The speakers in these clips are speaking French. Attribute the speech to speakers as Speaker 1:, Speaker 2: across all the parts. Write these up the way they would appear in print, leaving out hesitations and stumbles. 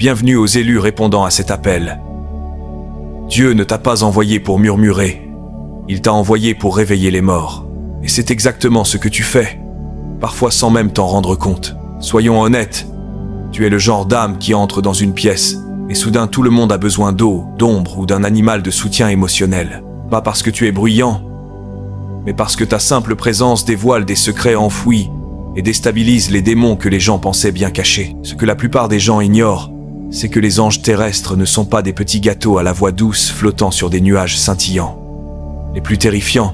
Speaker 1: Bienvenue aux élus répondant à cet appel. Dieu ne t'a pas envoyé pour murmurer. Il t'a envoyé pour réveiller les morts. Et c'est exactement ce que tu fais, parfois sans même t'en rendre compte. Soyons honnêtes, tu es le genre d'âme qui entre dans une pièce, et soudain tout le monde a besoin d'eau, d'ombre ou d'un animal de soutien émotionnel. Pas parce que tu es bruyant, mais parce que ta simple présence dévoile des secrets enfouis et déstabilise les démons que les gens pensaient bien cachés. Ce que la plupart des gens ignorent, c'est que les anges terrestres ne sont pas des petits gâteaux à la voix douce flottant sur des nuages scintillants. Les plus terrifiants,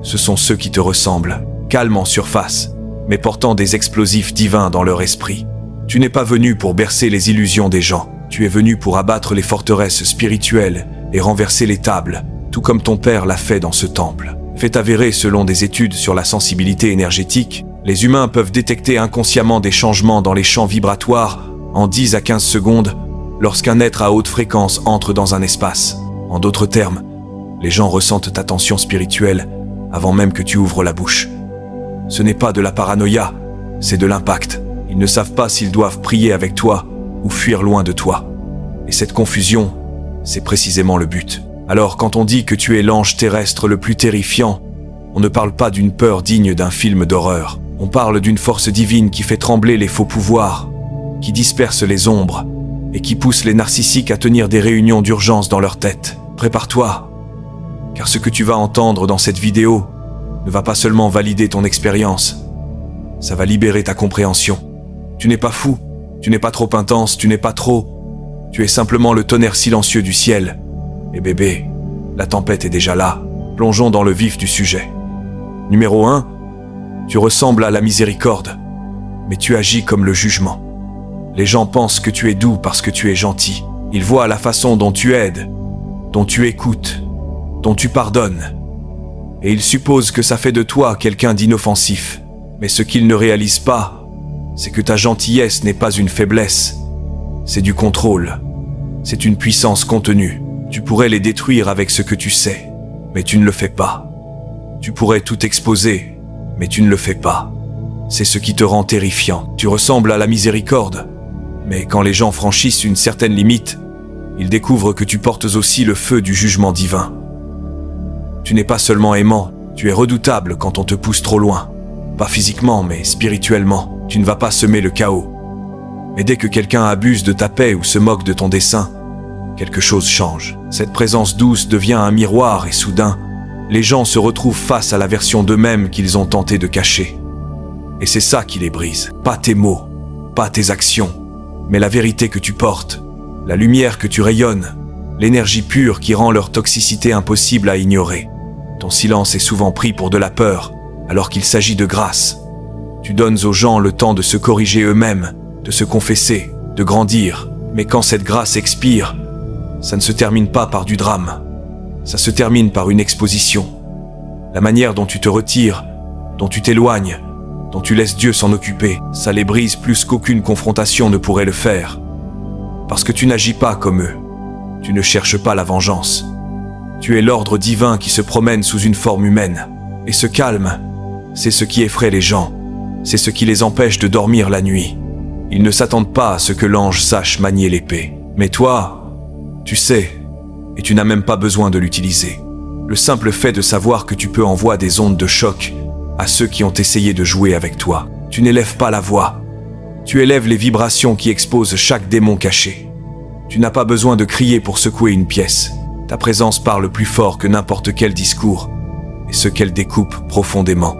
Speaker 1: ce sont ceux qui te ressemblent, calmes en surface, mais portant des explosifs divins dans leur esprit. Tu n'es pas venu pour bercer les illusions des gens, tu es venu pour abattre les forteresses spirituelles et renverser les tables, tout comme ton père l'a fait dans ce temple. Fait avéré selon des études sur la sensibilité énergétique, les humains peuvent détecter inconsciemment des changements dans les champs vibratoires en 10 à 15 secondes lorsqu'un être à haute fréquence entre dans un espace. En d'autres termes, les gens ressentent ta tension spirituelle avant même que tu ouvres la bouche. Ce n'est pas de la paranoïa, c'est de l'impact. Ils ne savent pas s'ils doivent prier avec toi ou fuir loin de toi. Et cette confusion, c'est précisément le but. Alors quand on dit que tu es l'ange terrestre le plus terrifiant, on ne parle pas d'une peur digne d'un film d'horreur. On parle d'une force divine qui fait trembler les faux pouvoirs, qui disperse les ombres et qui pousse les narcissiques à tenir des réunions d'urgence dans leur tête. Prépare-toi, car ce que tu vas entendre dans cette vidéo ne va pas seulement valider ton expérience, ça va libérer ta compréhension. Tu n'es pas fou, tu n'es pas trop intense, tu n'es pas trop. Tu es simplement le tonnerre silencieux du ciel. Et bébé, la tempête est déjà là. Plongeons dans le vif du sujet. Numéro 1, tu ressembles à la miséricorde, mais tu agis comme le jugement. Les gens pensent que tu es doux parce que tu es gentil. Ils voient la façon dont tu aides, dont tu écoutes, dont tu pardonnes. Et ils supposent que ça fait de toi quelqu'un d'inoffensif. Mais ce qu'ils ne réalisent pas, c'est que ta gentillesse n'est pas une faiblesse. C'est du contrôle. C'est une puissance contenue. Tu pourrais les détruire avec ce que tu sais, mais tu ne le fais pas. Tu pourrais tout exposer, mais tu ne le fais pas. C'est ce qui te rend terrifiant. Tu ressembles à la miséricorde, mais quand les gens franchissent une certaine limite, ils découvrent que tu portes aussi le feu du jugement divin. Tu n'es pas seulement aimant, tu es redoutable quand on te pousse trop loin. Pas physiquement, mais spirituellement. Tu ne vas pas semer le chaos. Mais dès que quelqu'un abuse de ta paix ou se moque de ton dessein, quelque chose change. Cette présence douce devient un miroir et soudain, les gens se retrouvent face à la version d'eux-mêmes qu'ils ont tenté de cacher. Et c'est ça qui les brise. Pas tes mots, pas tes actions, mais la vérité que tu portes, la lumière que tu rayonnes, l'énergie pure qui rend leur toxicité impossible à ignorer. Ton silence est souvent pris pour de la peur, alors qu'il s'agit de grâce. Tu donnes aux gens le temps de se corriger eux-mêmes, de se confesser, de grandir. Mais quand cette grâce expire, ça ne se termine pas par du drame. Ça se termine par une exposition. La manière dont tu te retires, dont tu t'éloignes, dont tu laisses Dieu s'en occuper, ça les brise plus qu'aucune confrontation ne pourrait le faire. Parce que tu n'agis pas comme eux. Tu ne cherches pas la vengeance. Tu es l'ordre divin qui se promène sous une forme humaine. Et ce calme, c'est ce qui effraie les gens. C'est ce qui les empêche de dormir la nuit. Ils ne s'attendent pas à ce que l'ange sache manier l'épée. Mais toi, tu sais, et tu n'as même pas besoin de l'utiliser. Le simple fait de savoir que tu peux envoyer des ondes de choc à ceux qui ont essayé de jouer avec toi. Tu n'élèves pas la voix. Tu élèves les vibrations qui exposent chaque démon caché. Tu n'as pas besoin de crier pour secouer une pièce. Ta présence parle plus fort que n'importe quel discours, et ce qu'elle découpe profondément.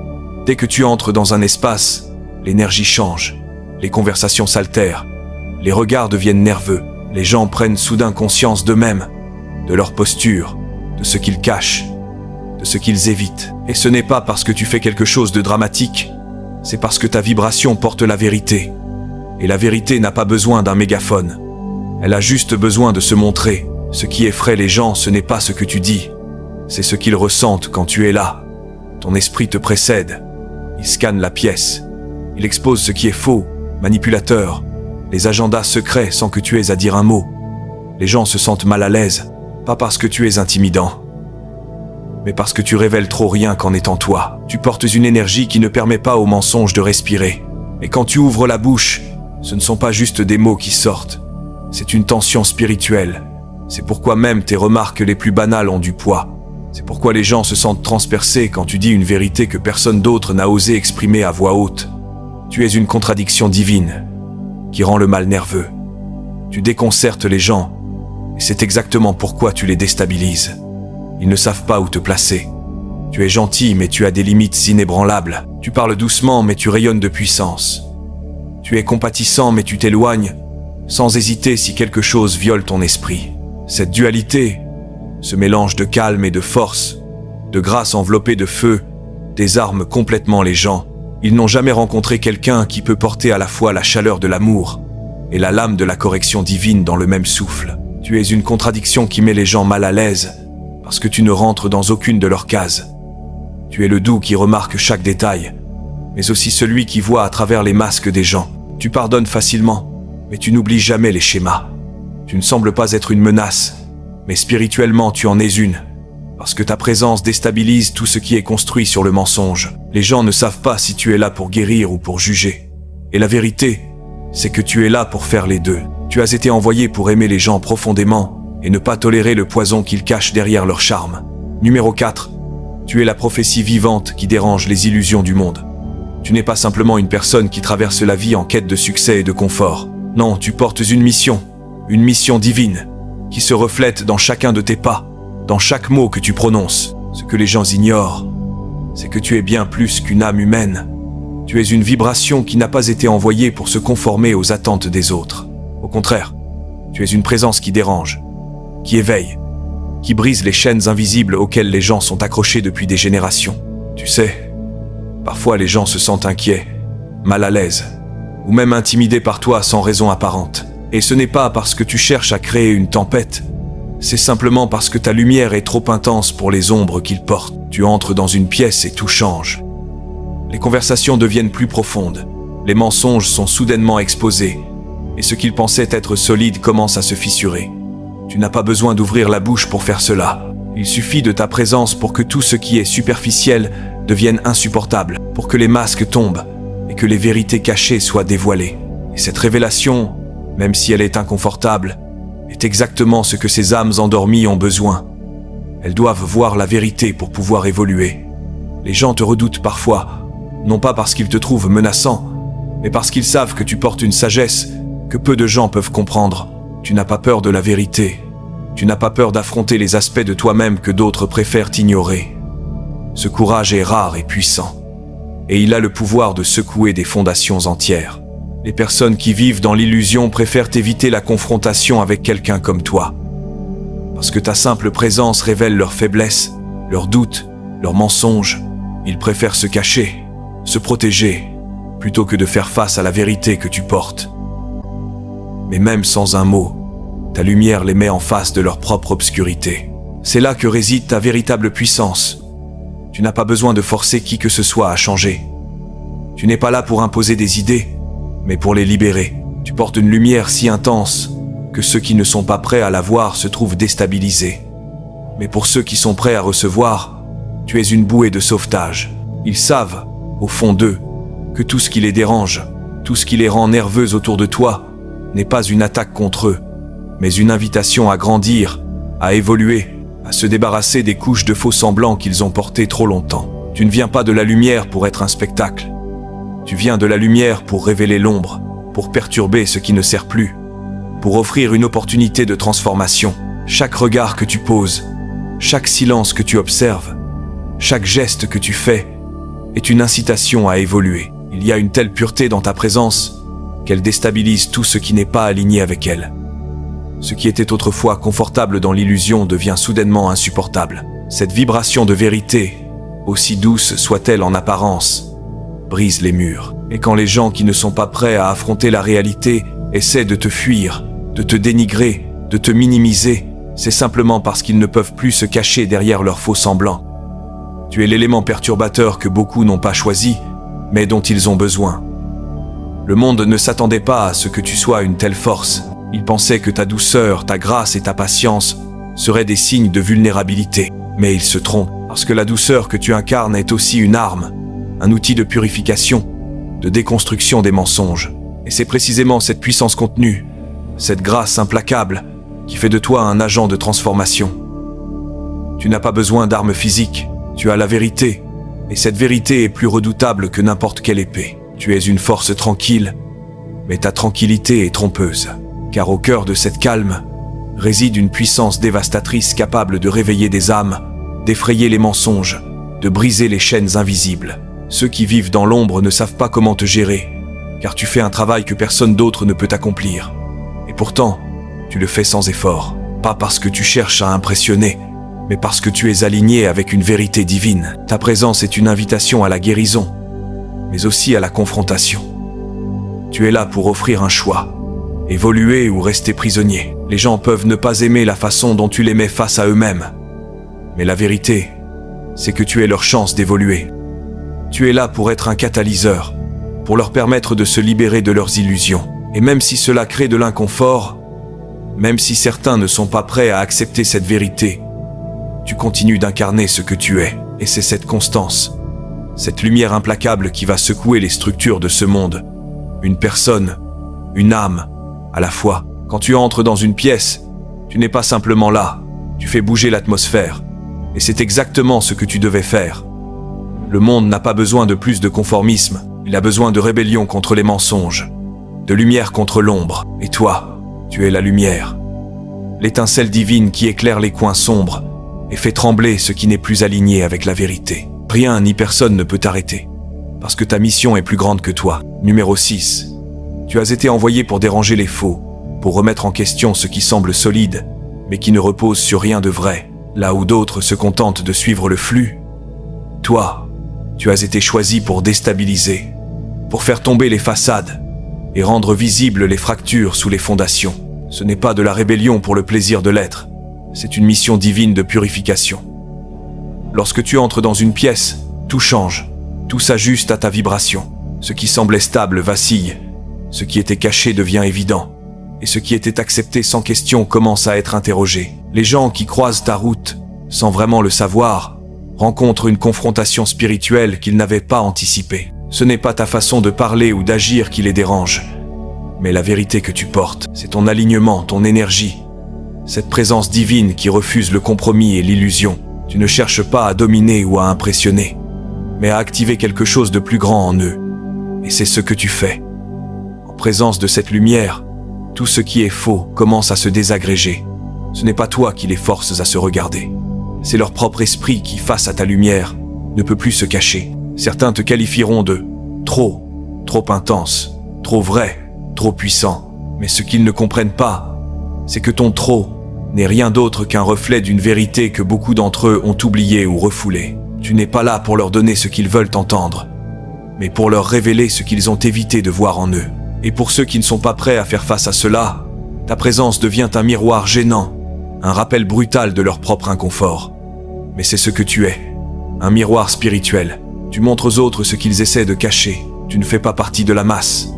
Speaker 1: Dès que tu entres dans un espace, l'énergie change, les conversations s'altèrent, les regards deviennent nerveux, les gens prennent soudain conscience d'eux-mêmes, de leur posture, de ce qu'ils cachent, de ce qu'ils évitent. Et ce n'est pas parce que tu fais quelque chose de dramatique, c'est parce que ta vibration porte la vérité. Et la vérité n'a pas besoin d'un mégaphone. Elle a juste besoin de se montrer. Ce qui effraie les gens, ce n'est pas ce que tu dis, c'est ce qu'ils ressentent quand tu es là. Ton esprit te précède. Il scanne la pièce. Il expose ce qui est faux, manipulateur, les agendas secrets sans que tu aies à dire un mot. Les gens se sentent mal à l'aise, pas parce que tu es intimidant, mais parce que tu révèles trop rien qu'en étant toi. Tu portes une énergie qui ne permet pas aux mensonges de respirer. Et quand tu ouvres la bouche, ce ne sont pas juste des mots qui sortent, C'est une tension spirituelle. C'est pourquoi même tes remarques les plus banales ont du poids. C'est pourquoi les gens se sentent transpercés quand tu dis une vérité que personne d'autre n'a osé exprimer à voix haute. Tu es une contradiction divine qui rend le mal nerveux. Tu déconcertes les gens et c'est exactement pourquoi tu les déstabilises. Ils ne savent pas où te placer. Tu es gentil mais tu as des limites inébranlables. Tu parles doucement mais tu rayonnes de puissance. Tu es compatissant mais tu t'éloignes sans hésiter si quelque chose viole ton esprit. Cette dualité, ce mélange de calme et de force, de grâce enveloppée de feu, désarme complètement les gens. Ils n'ont jamais rencontré quelqu'un qui peut porter à la fois la chaleur de l'amour et la lame de la correction divine dans le même souffle. Tu es une contradiction qui met les gens mal à l'aise parce que tu ne rentres dans aucune de leurs cases. Tu es le doux qui remarque chaque détail, mais aussi celui qui voit à travers les masques des gens. Tu pardonnes facilement, mais tu n'oublies jamais les schémas. Tu ne sembles pas être une menace, mais spirituellement tu en es une, parce que ta présence déstabilise tout ce qui est construit sur le mensonge. Les gens ne savent pas si tu es là pour guérir ou pour juger. Et la vérité, c'est que tu es là pour faire les deux. Tu as été envoyé pour aimer les gens profondément et ne pas tolérer le poison qu'ils cachent derrière leur charme. Numéro 4. Tu es la prophétie vivante qui dérange les illusions du monde. Tu n'es pas simplement une personne qui traverse la vie en quête de succès et de confort. Non, tu portes une mission divine, qui se reflète dans chacun de tes pas, dans chaque mot que tu prononces. Ce que les gens ignorent, c'est que tu es bien plus qu'une âme humaine. Tu es une vibration qui n'a pas été envoyée pour se conformer aux attentes des autres. Au contraire, tu es une présence qui dérange, qui éveille, qui brise les chaînes invisibles auxquelles les gens sont accrochés depuis des générations. Tu sais, parfois les gens se sentent inquiets, mal à l'aise, ou même intimidés par toi sans raison apparente. Et ce n'est pas parce que tu cherches à créer une tempête, c'est simplement parce que ta lumière est trop intense pour les ombres qu'ils portent. Tu entres dans une pièce et tout change. Les conversations deviennent plus profondes, les mensonges sont soudainement exposés, et ce qu'ils pensaient être solide commence à se fissurer. Tu n'as pas besoin d'ouvrir la bouche pour faire cela. Il suffit de ta présence pour que tout ce qui est superficiel devienne insupportable, pour que les masques tombent et que les vérités cachées soient dévoilées. Et cette révélation, même si elle est inconfortable, est exactement ce que ces âmes endormies ont besoin. Elles doivent voir la vérité pour pouvoir évoluer. Les gens te redoutent parfois, non pas parce qu'ils te trouvent menaçant, mais parce qu'ils savent que tu portes une sagesse que peu de gens peuvent comprendre. Tu n'as pas peur de la vérité. Tu n'as pas peur d'affronter les aspects de toi-même que d'autres préfèrent ignorer. Ce courage est rare et puissant, et il a le pouvoir de secouer des fondations entières. Les personnes qui vivent dans l'illusion préfèrent éviter la confrontation avec quelqu'un comme toi, parce que ta simple présence révèle leurs faiblesses, leurs doutes, leurs mensonges. Ils préfèrent se cacher, se protéger, plutôt que de faire face à la vérité que tu portes. Mais même sans un mot, ta lumière les met en face de leur propre obscurité. C'est là que réside ta véritable puissance. Tu n'as pas besoin de forcer qui que ce soit à changer. Tu n'es pas là pour imposer des idées, mais pour les libérer. Tu portes une lumière si intense que ceux qui ne sont pas prêts à la voir se trouvent déstabilisés. Mais pour ceux qui sont prêts à recevoir, tu es une bouée de sauvetage. Ils savent, au fond d'eux, que tout ce qui les dérange, tout ce qui les rend nerveux autour de toi, n'est pas une attaque contre eux, mais une invitation à grandir, à évoluer, à se débarrasser des couches de faux semblants qu'ils ont portées trop longtemps. Tu ne viens pas de la lumière pour être un spectacle. Tu viens de la lumière pour révéler l'ombre, pour perturber ce qui ne sert plus, pour offrir une opportunité de transformation. Chaque regard que tu poses, chaque silence que tu observes, chaque geste que tu fais est une incitation à évoluer. Il y a une telle pureté dans ta présence qu'elle déstabilise tout ce qui n'est pas aligné avec elle. Ce qui était autrefois confortable dans l'illusion devient soudainement insupportable. Cette vibration de vérité, aussi douce soit-elle en apparence, brise les murs. Et quand les gens qui ne sont pas prêts à affronter la réalité essaient de te fuir, de te dénigrer, de te minimiser, c'est simplement parce qu'ils ne peuvent plus se cacher derrière leurs faux semblants. Tu es l'élément perturbateur que beaucoup n'ont pas choisi, mais dont ils ont besoin. Le monde ne s'attendait pas à ce que tu sois une telle force. Il pensait que ta douceur, ta grâce et ta patience seraient des signes de vulnérabilité. Mais il se trompe, parce que la douceur que tu incarnes est aussi une arme, un outil de purification, de déconstruction des mensonges. Et c'est précisément cette puissance contenue, cette grâce implacable qui fait de toi un agent de transformation. Tu n'as pas besoin d'armes physiques, tu as la vérité, et cette vérité est plus redoutable que n'importe quelle épée. Tu es une force tranquille, mais ta tranquillité est trompeuse, car au cœur de cette calme réside une puissance dévastatrice capable de réveiller des âmes, d'effrayer les mensonges, de briser les chaînes invisibles. Ceux qui vivent dans l'ombre ne savent pas comment te gérer, car tu fais un travail que personne d'autre ne peut accomplir. Et pourtant, tu le fais sans effort, pas parce que tu cherches à impressionner, mais parce que tu es aligné avec une vérité divine. Ta présence est une invitation à la guérison, mais aussi à la confrontation. Tu es là pour offrir un choix, évoluer ou rester prisonnier. Les gens peuvent ne pas aimer la façon dont tu les mets face à eux-mêmes, mais la vérité, c'est que tu es leur chance d'évoluer. Tu es là pour être un catalyseur, pour leur permettre de se libérer de leurs illusions. Et même si cela crée de l'inconfort, même si certains ne sont pas prêts à accepter cette vérité, tu continues d'incarner ce que tu es. Et c'est cette constance, cette lumière implacable qui va secouer les structures de ce monde. Une personne, une âme, à la fois. Quand tu entres dans une pièce, tu n'es pas simplement là, tu fais bouger l'atmosphère. Et c'est exactement ce que tu devais faire. Le monde n'a pas besoin de plus de conformisme, il a besoin de rébellion contre les mensonges, de lumière contre l'ombre. Et toi, tu es la lumière. L'étincelle divine qui éclaire les coins sombres et fait trembler ce qui n'est plus aligné avec la vérité. Rien ni personne ne peut t'arrêter, parce que ta mission est plus grande que toi. Numéro 6. Tu as été envoyé pour déranger les faux, pour remettre en question ce qui semble solide, mais qui ne repose sur rien de vrai. Là où d'autres se contentent de suivre le flux, toi, tu as été choisi pour déstabiliser, pour faire tomber les façades et rendre visibles les fractures sous les fondations. Ce n'est pas de la rébellion pour le plaisir de l'être, c'est une mission divine de purification. Lorsque tu entres dans une pièce, tout change, tout s'ajuste à ta vibration. Ce qui semblait stable vacille, ce qui était caché devient évident, et ce qui était accepté sans question commence à être interrogé. Les gens qui croisent ta route, sans vraiment le savoir, rencontrent une confrontation spirituelle qu'ils n'avaient pas anticipée. Ce n'est pas ta façon de parler ou d'agir qui les dérange, mais la vérité que tu portes, c'est ton alignement, ton énergie, cette présence divine qui refuse le compromis et l'illusion. Tu ne cherches pas à dominer ou à impressionner, mais à activer quelque chose de plus grand en eux. Et c'est ce que tu fais. En présence de cette lumière, tout ce qui est faux commence à se désagréger. Ce n'est pas toi qui les forces à se regarder. C'est leur propre esprit qui, face à ta lumière, ne peut plus se cacher. Certains te qualifieront de trop intense, trop vrai, trop puissant. Mais ce qu'ils ne comprennent pas, c'est que ton trop n'est rien d'autre qu'un reflet d'une vérité que beaucoup d'entre eux ont oubliée ou refoulée. Tu n'es pas là pour leur donner ce qu'ils veulent entendre, mais pour leur révéler ce qu'ils ont évité de voir en eux. Et pour ceux qui ne sont pas prêts à faire face à cela, ta présence devient un miroir gênant, un rappel brutal de leur propre inconfort. Mais c'est ce que tu es, un miroir spirituel. Tu montres aux autres ce qu'ils essaient de cacher. Tu ne fais pas partie de la masse.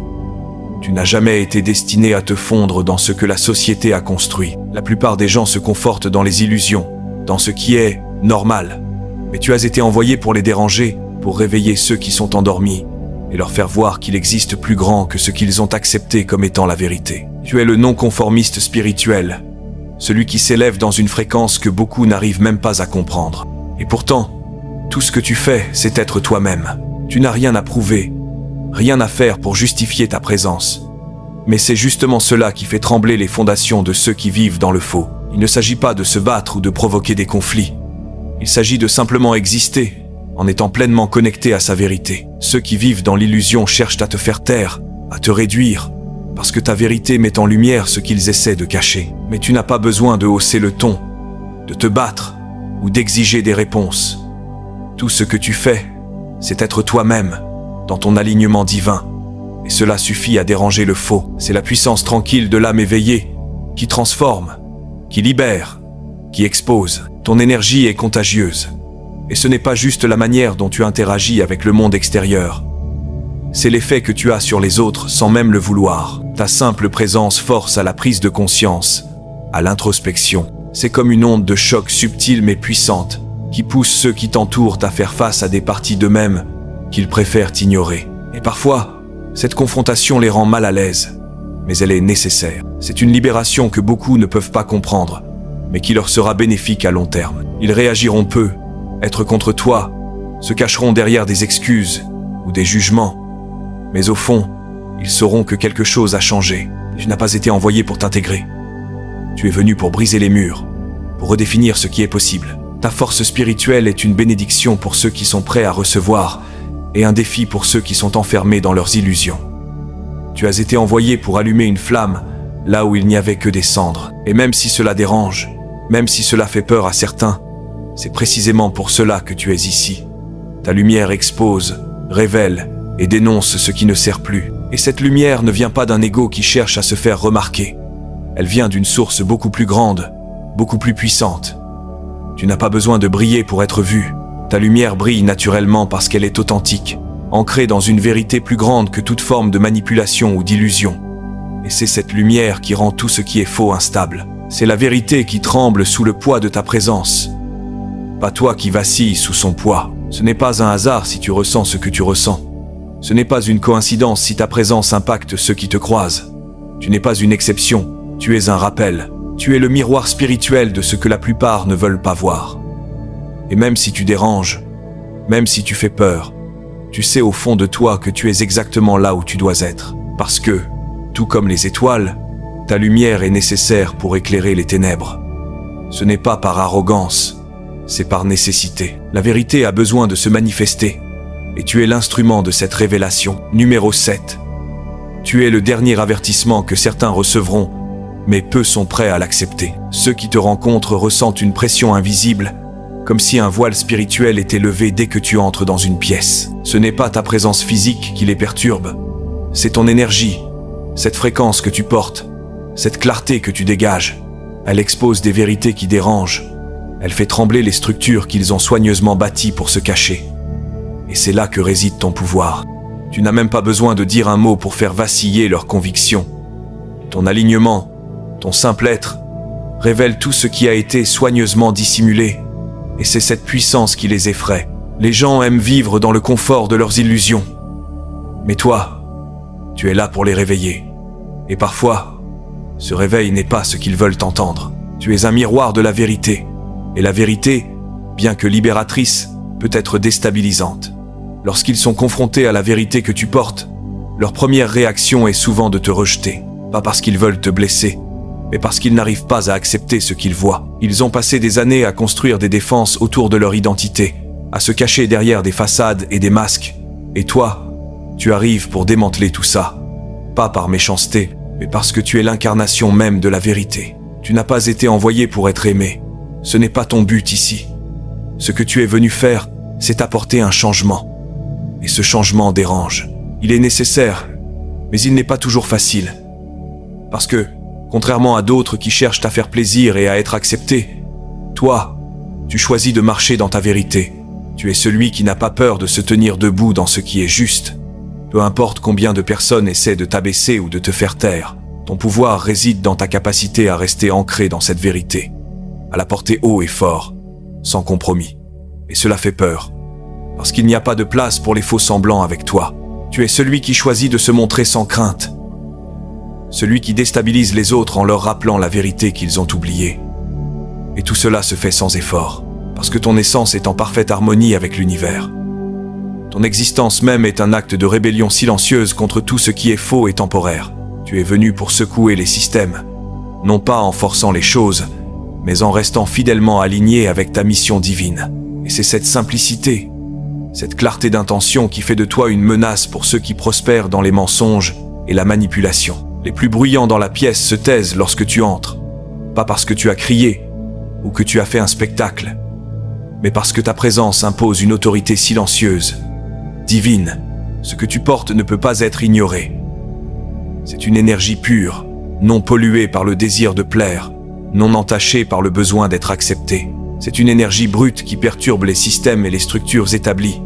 Speaker 1: Tu n'as jamais été destiné à te fondre dans ce que la société a construit. La plupart des gens se confortent dans les illusions, dans ce qui est normal. Mais tu as été envoyé pour les déranger, pour réveiller ceux qui sont endormis et leur faire voir qu'il existe plus grand que ce qu'ils ont accepté comme étant la vérité. Tu es le non-conformiste spirituel, celui qui s'élève dans une fréquence que beaucoup n'arrivent même pas à comprendre. Et pourtant, tout ce que tu fais, c'est être toi-même. Tu n'as rien à prouver, rien à faire pour justifier ta présence. Mais c'est justement cela qui fait trembler les fondations de ceux qui vivent dans le faux. Il ne s'agit pas de se battre ou de provoquer des conflits. Il s'agit de simplement exister, en étant pleinement connecté à sa vérité. Ceux qui vivent dans l'illusion cherchent à te faire taire, à te réduire, parce que ta vérité met en lumière ce qu'ils essaient de cacher. Mais tu n'as pas besoin de hausser le ton, de te battre ou d'exiger des réponses. Tout ce que tu fais, c'est être toi-même, dans ton alignement divin. Et cela suffit à déranger le faux. C'est la puissance tranquille de l'âme éveillée, qui transforme, qui libère, qui expose. Ton énergie est contagieuse. Et ce n'est pas juste la manière dont tu interagis avec le monde extérieur. C'est l'effet que tu as sur les autres sans même le vouloir. Ta simple présence force à la prise de conscience, à l'introspection. C'est comme une onde de choc subtile mais puissante, qui pousse ceux qui t'entourent à faire face à des parties d'eux-mêmes qu'ils préfèrent ignorer. Et parfois, cette confrontation les rend mal à l'aise. mais elle est nécessaire. C'est une libération que beaucoup ne peuvent pas comprendre, mais qui leur sera bénéfique à long terme. Ils réagiront peu, être contre toi, se cacheront derrière des excuses ou des jugements, mais au fond, ils sauront que quelque chose a changé. Tu n'as pas été envoyé pour t'intégrer. Tu es venu pour briser les murs, pour redéfinir ce qui est possible. Ta force spirituelle est une bénédiction pour ceux qui sont prêts à recevoir et un défi pour ceux qui sont enfermés dans leurs illusions. Tu as été envoyé pour allumer une flamme là où il n'y avait que des cendres. Et même si cela dérange, même si cela fait peur à certains, c'est précisément pour cela que tu es ici. Ta lumière expose, révèle et dénonce ce qui ne sert plus. Et cette lumière ne vient pas d'un ego qui cherche à se faire remarquer. Elle vient d'une source beaucoup plus grande, beaucoup plus puissante. Tu n'as pas besoin de briller pour être vu. Ta lumière brille naturellement parce qu'elle est authentique, ancrée dans une vérité plus grande que toute forme de manipulation ou d'illusion. Et c'est cette lumière qui rend tout ce qui est faux instable. C'est la vérité qui tremble sous le poids de ta présence. Pas toi qui vacilles sous son poids. Ce n'est pas un hasard si tu ressens ce que tu ressens. Ce n'est pas une coïncidence si ta présence impacte ceux qui te croisent. Tu n'es pas une exception, tu es un rappel. Tu es le miroir spirituel de ce que la plupart ne veulent pas voir. Et même si tu déranges, même si tu fais peur, tu sais au fond de toi que tu es exactement là où tu dois être. Parce que, tout comme les étoiles, ta lumière est nécessaire pour éclairer les ténèbres. Ce n'est pas par arrogance, c'est par nécessité. La vérité a besoin de se manifester. Et tu es l'instrument de cette révélation. Numéro 7. Tu es le dernier avertissement que certains recevront, mais peu sont prêts à l'accepter. Ceux qui te rencontrent ressentent une pression invisible, comme si un voile spirituel était levé dès que tu entres dans une pièce. Ce n'est pas ta présence physique qui les perturbe, c'est ton énergie, cette fréquence que tu portes, cette clarté que tu dégages. Elle expose des vérités qui dérangent, elle fait trembler les structures qu'ils ont soigneusement bâties pour se cacher. Et c'est là que réside ton pouvoir. Tu n'as même pas besoin de dire un mot pour faire vaciller leurs convictions. Ton alignement, ton simple être, révèle tout ce qui a été soigneusement dissimulé. Et c'est cette puissance qui les effraie. Les gens aiment vivre dans le confort de leurs illusions. Mais toi, tu es là pour les réveiller. Et parfois, ce réveil n'est pas ce qu'ils veulent entendre. Tu es un miroir de la vérité. Et la vérité, bien que libératrice, peut être déstabilisante. Lorsqu'ils sont confrontés à la vérité que tu portes, leur première réaction est souvent de te rejeter. Pas parce qu'ils veulent te blesser, mais parce qu'ils n'arrivent pas à accepter ce qu'ils voient. Ils ont passé des années à construire des défenses autour de leur identité, à se cacher derrière des façades et des masques. Et toi, tu arrives pour démanteler tout ça. Pas par méchanceté, mais parce que tu es l'incarnation même de la vérité. Tu n'as pas été envoyé pour être aimé. Ce n'est pas ton but ici. Ce que tu es venu faire, c'est apporter un changement. Et ce changement dérange. Il est nécessaire, mais il n'est pas toujours facile. Parce que, contrairement à d'autres qui cherchent à faire plaisir et à être acceptés, toi, tu choisis de marcher dans ta vérité. Tu es celui qui n'a pas peur de se tenir debout dans ce qui est juste. Peu importe combien de personnes essaient de t'abaisser ou de te faire taire, ton pouvoir réside dans ta capacité à rester ancré dans cette vérité, à la porter haut et fort, sans compromis. Et cela fait peur. Parce qu'il n'y a pas de place pour les faux semblants avec toi. Tu es celui qui choisit de se montrer sans crainte. Celui qui déstabilise les autres en leur rappelant la vérité qu'ils ont oubliée. Et tout cela se fait sans effort, parce que ton essence est en parfaite harmonie avec l'univers. Ton existence même est un acte de rébellion silencieuse contre tout ce qui est faux et temporaire. Tu es venu pour secouer les systèmes, non pas en forçant les choses, mais en restant fidèlement aligné avec ta mission divine. Et c'est cette simplicité, cette clarté d'intention qui fait de toi une menace pour ceux qui prospèrent dans les mensonges et la manipulation. Les plus bruyants dans la pièce se taisent lorsque tu entres, pas parce que tu as crié ou que tu as fait un spectacle, mais parce que ta présence impose une autorité silencieuse, divine. Ce que tu portes ne peut pas être ignoré. C'est une énergie pure, non polluée par le désir de plaire, non entachée par le besoin d'être acceptée. C'est une énergie brute qui perturbe les systèmes et les structures établies.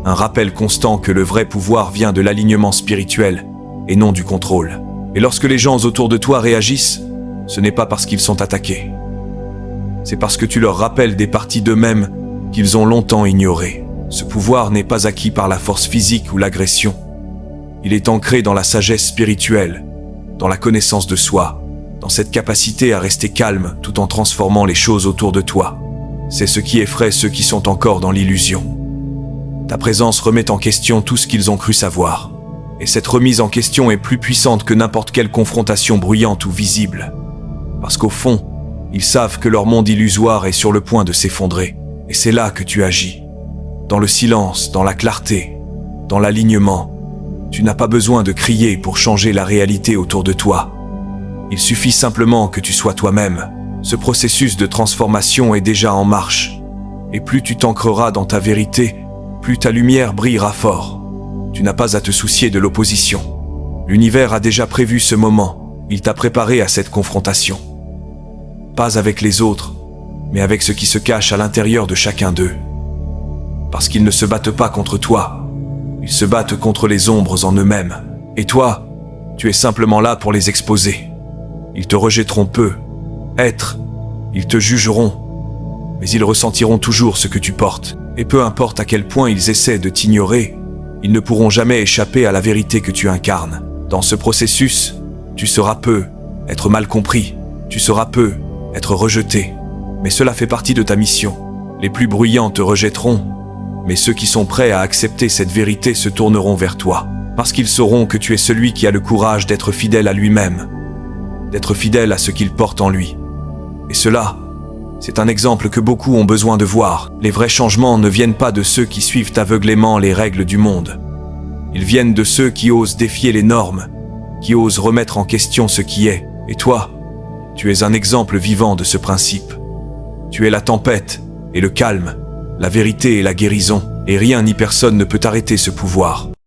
Speaker 1: Un rappel constant que le vrai pouvoir vient de l'alignement spirituel et non du contrôle. Et lorsque les gens autour de toi réagissent, ce n'est pas parce qu'ils sont attaqués. C'est parce que tu leur rappelles des parties d'eux-mêmes qu'ils ont longtemps ignorées. Ce pouvoir n'est pas acquis par la force physique ou l'agression. Il est ancré dans la sagesse spirituelle, dans la connaissance de soi, dans cette capacité à rester calme tout en transformant les choses autour de toi. C'est ce qui effraie ceux qui sont encore dans l'illusion. Ta présence remet en question tout ce qu'ils ont cru savoir. Et cette remise en question est plus puissante que n'importe quelle confrontation bruyante ou visible. Parce qu'au fond, ils savent que leur monde illusoire est sur le point de s'effondrer. Et c'est là que tu agis. Dans le silence, dans la clarté, dans l'alignement. Tu n'as pas besoin de crier pour changer la réalité autour de toi. Il suffit simplement que tu sois toi-même. Ce processus de transformation est déjà en marche. Et plus tu t'ancreras dans ta vérité, plus ta lumière brillera fort. Tu n'as pas à te soucier de l'opposition. L'univers a déjà prévu ce moment. Il t'a préparé à cette confrontation. Pas avec les autres, mais avec ce qui se cache à l'intérieur de chacun d'eux. Parce qu'ils ne se battent pas contre toi. Ils se battent contre les ombres en eux-mêmes. Et toi, tu es simplement là pour les exposer. Ils te rejetteront peu. Ils te jugeront. Mais ils ressentiront toujours ce que tu portes. Et peu importe à quel point ils essaient de t'ignorer, ils ne pourront jamais échapper à la vérité que tu incarnes. Dans ce processus, tu sauras peu être mal compris. Tu sauras peu être rejeté. Mais cela fait partie de ta mission. Les plus bruyants te rejetteront. Mais ceux qui sont prêts à accepter cette vérité se tourneront vers toi. Parce qu'ils sauront que tu es celui qui a le courage d'être fidèle à lui-même. D'être fidèle à ce qu'il porte en lui. Et cela, c'est un exemple que beaucoup ont besoin de voir. Les vrais changements ne viennent pas de ceux qui suivent aveuglément les règles du monde. Ils viennent de ceux qui osent défier les normes, qui osent remettre en question ce qui est. Et toi, tu es un exemple vivant de ce principe. Tu es la tempête et le calme, la vérité et la guérison, et rien ni personne ne peut arrêter ce pouvoir.